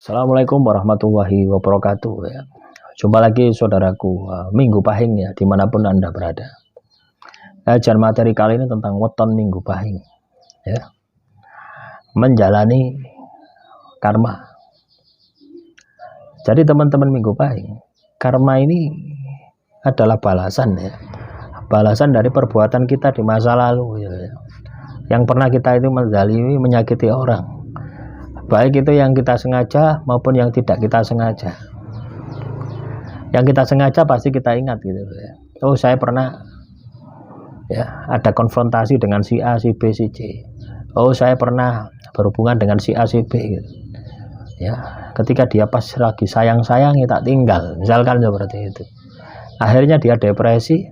Assalamualaikum warahmatullahi wabarakatuh ya. Jumpa lagi saudaraku, Minggu Pahing ya, dimanapun Anda berada. Ajar materi kali ini tentang weton Minggu Pahing ya. Menjalani karma. Jadi teman-teman Minggu Pahing, karma ini adalah balasan ya. Balasan dari perbuatan kita di masa lalu ya. Yang pernah kita itu menzalimi, menyakiti orang. Baik itu yang kita sengaja maupun yang tidak kita sengaja. Yang kita sengaja pasti kita ingat gitu ya. Oh, saya pernah ya ada konfrontasi dengan si A, si B, si C. Oh, saya pernah berhubungan dengan si A, si B gitu. Ya, ketika dia pas lagi sayang-sayangnya tak tinggal, misalkan seperti itu. Akhirnya dia depresi.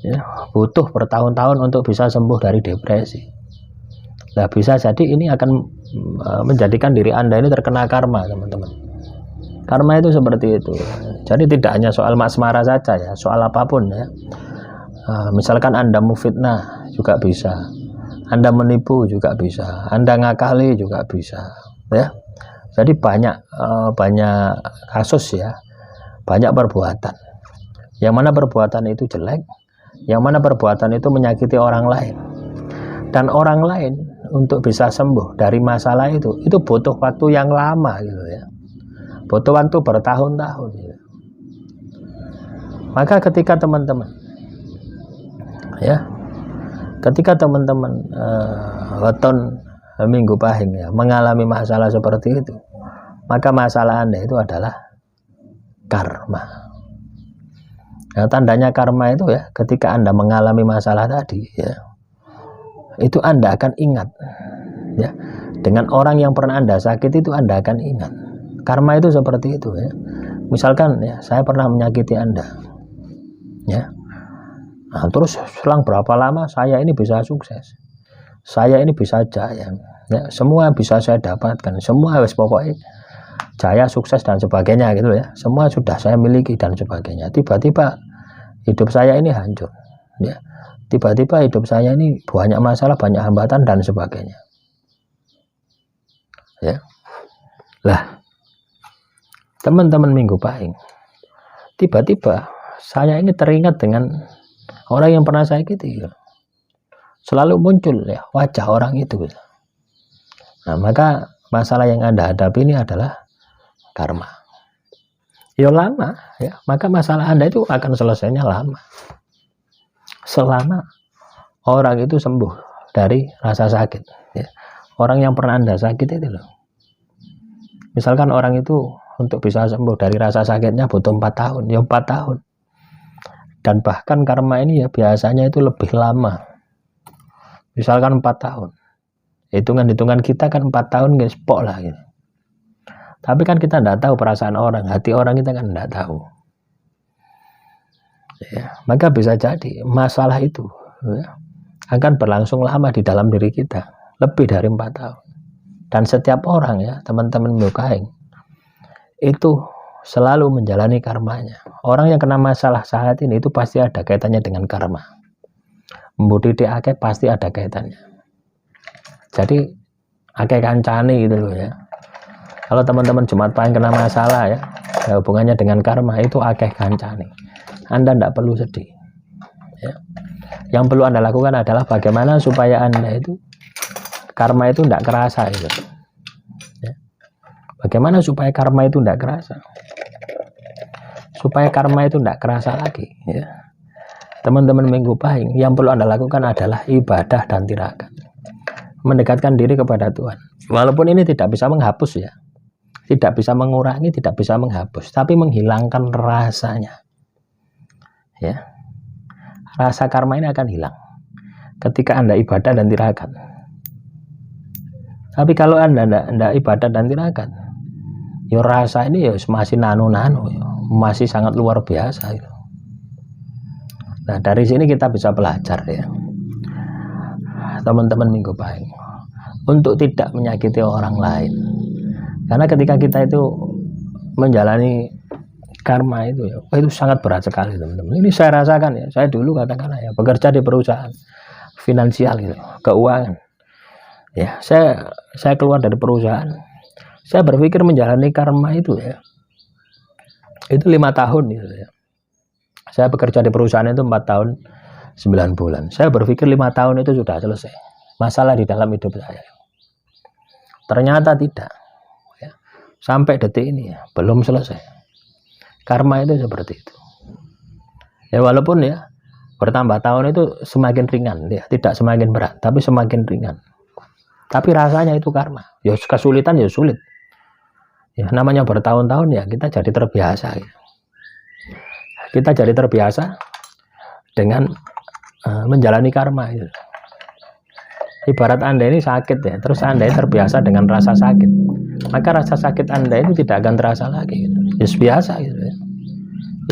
Ya, butuh bertahun-tahun untuk bisa sembuh dari depresi. Nah, bisa jadi ini akan menjadikan diri Anda ini terkena karma, teman-teman. Karma itu seperti itu. Jadi tidak hanya soal asmara saja ya, soal apapun ya. Misalkan Anda memfitnah juga bisa, Anda menipu juga bisa, Anda ngakali juga bisa, ya. Jadi banyak kasus ya, banyak perbuatan. Yang mana perbuatan itu jelek, yang mana perbuatan itu menyakiti orang lain. Dan orang lain untuk bisa sembuh dari masalah itu butuh waktu yang lama gitu ya, butuh waktu bertahun-tahun gitu. Maka ketika teman-teman weton Minggu Pahing ya, mengalami masalah seperti itu, maka masalah Anda itu adalah karma. Nah, tandanya karma itu ya, ketika Anda mengalami masalah tadi ya, itu Anda akan ingat ya, dengan orang yang pernah Anda sakit itu Anda akan ingat. Karma itu seperti itu ya. Misalkan ya, saya pernah menyakiti Anda ya. Nah, terus selang berapa lama saya ini bisa sukses, saya ini bisa jaya ya, semua bisa saya dapatkan, semua wes pokoknya jaya, sukses dan sebagainya gitu ya, semua sudah saya miliki dan sebagainya. Tiba-tiba hidup saya ini hancur ya. Tiba-tiba hidup saya ini banyak masalah, banyak hambatan dan sebagainya. Ya. Lah, teman-teman Minggu Pahing, tiba-tiba saya ini teringat dengan orang yang pernah saya sakiti. Selalu muncul ya wajah orang itu. Nah, maka masalah yang Anda hadapi ini adalah karma. Ya lama ya, maka masalah Anda itu akan selesainya lama. Selama orang itu sembuh dari rasa sakit ya. Orang yang pernah Anda sakit itu loh, misalkan orang itu untuk bisa sembuh dari rasa sakitnya butuh 4 tahun ya, 4 tahun. Dan bahkan karma ini ya biasanya itu lebih lama, misalkan 4 tahun. Hitungan-hitungan kita kan 4 tahun guys, pok lah gitu. Tapi kan kita tidak tahu perasaan orang, hati orang kita kan tidak tahu ya. Maka bisa jadi masalah itu ya, akan berlangsung lama di dalam diri kita, lebih dari 4 tahun. Dan setiap orang ya, teman-teman Minggu Pahing, itu selalu menjalani karmanya. Orang yang kena masalah saat ini itu pasti ada kaitannya dengan karma. Mbudi ake pasti ada kaitannya. Jadi ake kancane gitu loh ya. Kalau teman-teman Jumat Pahing kena masalah ya, hubungannya dengan karma itu akeh kancane. Anda tidak perlu sedih ya. Yang perlu Anda lakukan adalah bagaimana supaya Anda itu karma itu tidak kerasa gitu ya. Bagaimana supaya karma itu tidak kerasa, supaya karma itu tidak kerasa lagi ya. Teman-teman Minggu Pahing, yang perlu Anda lakukan adalah ibadah dan tirakat, mendekatkan diri kepada Tuhan. Walaupun ini tidak bisa menghapus ya, tidak bisa mengurangi, tidak bisa menghapus, tapi menghilangkan rasanya ya. Rasa karma ini akan hilang ketika Anda ibadah dan tirakat. Tapi kalau Anda tidak ibadah dan tirakat, ya rasa ini ya masih nano-nano ya, masih sangat luar biasa ya. Nah, dari sini kita bisa belajar ya, teman-teman Minggu Pahing, untuk tidak menyakiti orang lain. Karena ketika kita itu menjalani karma itu ya, itu sangat berat sekali teman-teman. Ini saya rasakan ya, saya dulu katakanlah ya bekerja di perusahaan finansial gitu, keuangan ya. Saya keluar dari perusahaan, Saya berpikir menjalani karma itu ya, itu 5 tahun gitu ya. Saya bekerja di perusahaan itu 4 tahun 9 bulan. Saya berpikir 5 tahun itu sudah selesai masalah di dalam hidup saya. Ternyata tidak ya. Sampai detik ini ya, belum selesai. Karma itu seperti itu ya, walaupun ya bertambah tahun itu semakin ringan ya, tidak semakin berat tapi semakin ringan, tapi rasanya itu karma ya. Kesulitan ya sulit ya, namanya bertahun-tahun ya, kita jadi terbiasa ya. Kita jadi terbiasa dengan menjalani karma itu. Ibarat Anda ini sakit ya, terus Anda terbiasa dengan rasa sakit, maka rasa sakit Anda ini tidak akan terasa lagi gitu. Ya biasa gitu ya.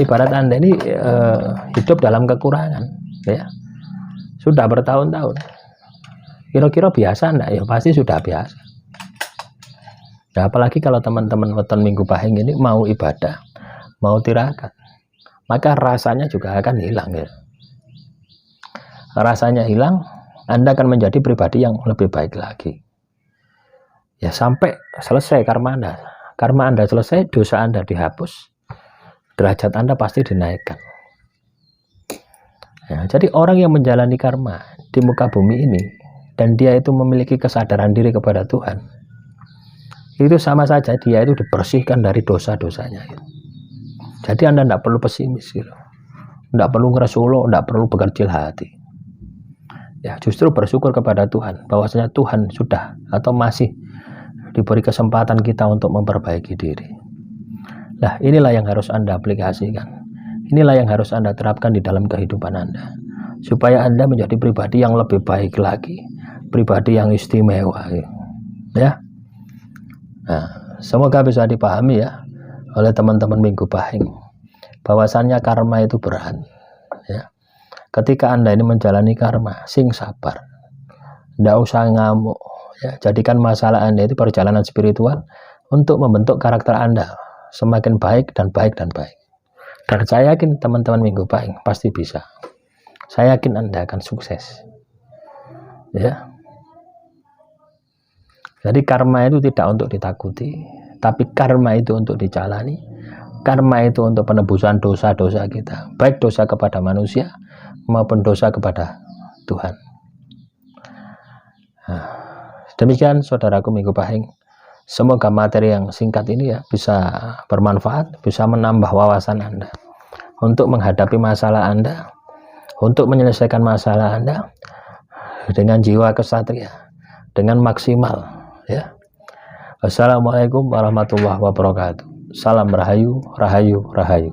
Ibarat Anda ini hidup dalam kekurangan ya, sudah bertahun-tahun, kira-kira biasa enggak? Ya pasti sudah biasa ya. Apalagi kalau teman-teman weton Minggu Pahing ini mau ibadah, mau tirakat, maka rasanya juga akan hilang ya. Rasanya hilang, Anda akan menjadi pribadi yang lebih baik lagi ya, sampai selesai karma Anda. Karma Anda selesai, dosa Anda dihapus, derajat Anda pasti dinaikkan ya. Jadi orang yang menjalani karma di muka bumi ini dan dia itu memiliki kesadaran diri kepada Tuhan, itu sama saja dia itu dibersihkan dari dosa-dosanya gitu. Jadi Anda tidak perlu pesimis gitu, tidak perlu ngeresulo, tidak perlu berkecil hati ya. Justru bersyukur kepada Tuhan bahwasanya Tuhan sudah atau masih diberi kesempatan kita untuk memperbaiki diri. Nah, inilah yang harus Anda aplikasikan, inilah yang harus Anda terapkan di dalam kehidupan Anda, supaya Anda menjadi pribadi yang lebih baik lagi, pribadi yang istimewa ya. Nah, semoga bisa dipahami ya oleh teman-teman Minggu Pahing bahwasannya karma itu berat ya. Ketika Anda ini menjalani karma, sing sabar, tidak usah ngamuk ya. Jadikan masalah Anda itu perjalanan spiritual untuk membentuk karakter Anda semakin baik dan baik dan baik. Dan saya yakin teman-teman Minggu Pahing pasti bisa. Saya yakin Anda akan sukses ya. Jadi karma itu tidak untuk ditakuti, tapi karma itu untuk dijalani. Karma itu untuk penebusan dosa-dosa kita, baik dosa kepada manusia maupun dosa kepada Tuhan. Nah, demikian saudaraku Minggu Pahing, semoga materi yang singkat ini ya bisa bermanfaat, bisa menambah wawasan Anda untuk menghadapi masalah Anda, untuk menyelesaikan masalah Anda dengan jiwa kesatria, dengan maksimal ya. Wassalamualaikum warahmatullahi wabarakatuh. Salam rahayu, rahayu, rahayu.